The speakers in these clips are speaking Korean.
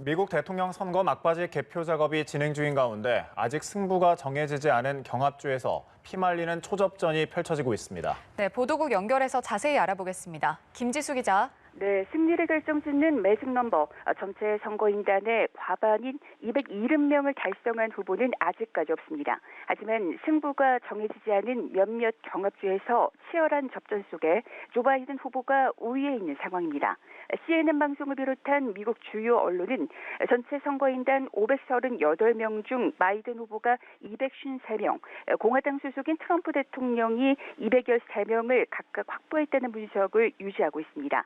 미국 대통령 선거 막바지 개표 작업이 진행 중인 가운데 아직 승부가 정해지지 않은 경합주에서 피말리는 초접전이 펼쳐지고 있습니다. 네, 보도국 연결해서 자세히 알아보겠습니다. 김지수 기자. 네, 승리를 결정짓는 매직 넘버, 전체 선거인단의 과반인 270명을 달성한 후보는 아직까지 없습니다. 하지만 승부가 정해지지 않은 몇몇 경합주에서 치열한 접전 속에 조 바이든 후보가 우위에 있는 상황입니다. CNN 방송을 비롯한 미국 주요 언론은 전체 선거인단 538명 중 바이든 후보가 253명, 공화당 소속인 트럼프 대통령이 213명을 각각 확보했다는 분석을 유지하고 있습니다.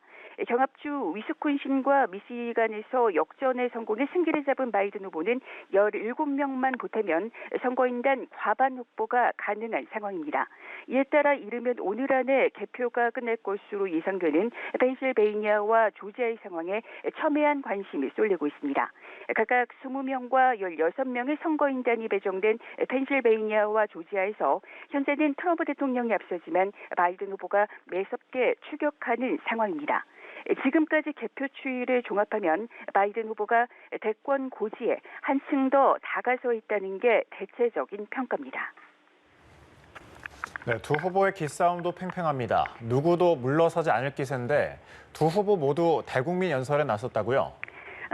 경합주 위스콘신과 미시간에서 역전에 성공해 승기를 잡은 바이든 후보는 17명만 보태면 선거인단 과반 확보가 가능한 상황입니다. 이에 따라 이르면 오늘 안에 개표가 끝날 것으로 예상되는 펜실베이니아와 조지아의 상황에 첨예한 관심이 쏠리고 있습니다. 각각 20명과 16명의 선거인단이 배정된 펜실베이니아와 조지아에서 현재는 트럼프 대통령이 앞서지만 바이든 후보가 매섭게 추격하는 상황입니다. 지금까지 개표 추이를 종합하면 바이든 후보가 대권 고지에 한층 더 다가서 있다는 게 대체적인 평가입니다. 네, 두 후보의 기싸움도 팽팽합니다. 누구도 물러서지 않을 기세인데 두 후보 모두 대국민 연설에 나섰다고요?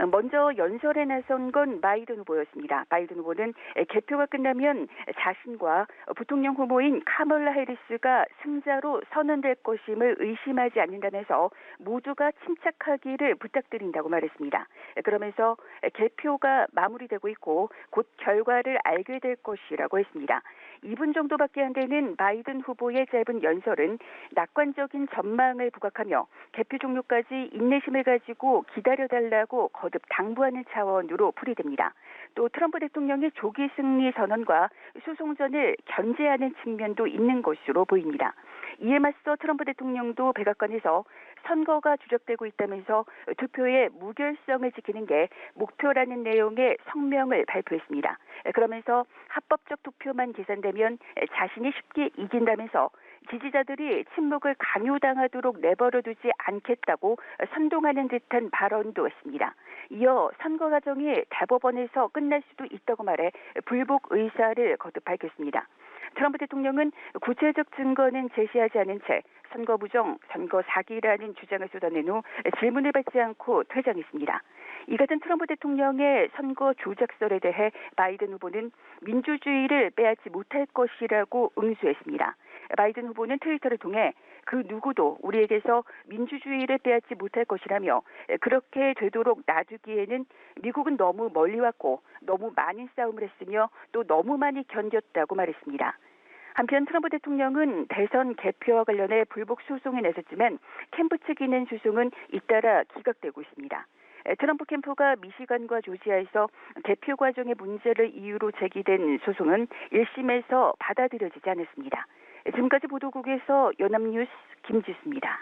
먼저 연설에 나선 건 바이든 후보였습니다. 바이든 후보는 개표가 끝나면 자신과 부통령 후보인 카멀라 해리스가 승자로 선언될 것임을 의심하지 않는다면서 모두가 침착하기를 부탁드린다고 말했습니다. 그러면서 개표가 마무리되고 있고 곧 결과를 알게 될 것이라고 했습니다. 2분 정도밖에 안 되는 바이든 후보의 짧은 연설은 낙관적인 전망을 부각하며 개표 종료까지 인내심을 가지고 기다려달라고 거듭 당부하는 차원으로 풀이됩니다. 또 트럼프 대통령의 조기 승리 선언과 소송전을 견제하는 측면도 있는 것으로 보입니다. 이에 맞서 트럼프 대통령도 백악관에서 선거가 주적되고 있다면서 투표의 무결성을 지키는 게 목표라는 내용의 성명을 발표했습니다. 그러면서 합법적 투표만 계산되면 자신이 쉽게 이긴다면서 지지자들이 침묵을 강요당하도록 내버려두지 않겠다고 선동하는 듯한 발언도 했습니다. 이어 선거 과정이 대법원에서 끝날 수도 있다고 말해 불복 의사를 거듭 밝혔습니다. 트럼프 대통령은 구체적 증거는 제시하지 않은 채 선거 부정, 선거 사기라는 주장을 쏟아낸 후 질문을 받지 않고 퇴장했습니다. 이 같은 트럼프 대통령의 선거 조작설에 대해 바이든 후보는 민주주의를 빼앗지 못할 것이라고 응수했습니다. 바이든 후보는 트위터를 통해 그 누구도 우리에게서 민주주의를 빼앗지 못할 것이라며 그렇게 되도록 놔두기에는 미국은 너무 멀리 왔고 너무 많은 싸움을 했으며 또 너무 많이 견뎠다고 말했습니다. 한편 트럼프 대통령은 대선 개표와 관련해 불복 소송에 나섰지만 캠프 측이 낸 소송은 잇따라 기각되고 있습니다. 트럼프 캠프가 미시간과 조지아에서 개표 과정의 문제를 이유로 제기된 소송은 1심에서 받아들여지지 않았습니다. 지금까지 보도국에서 연합뉴스 김지수입니다.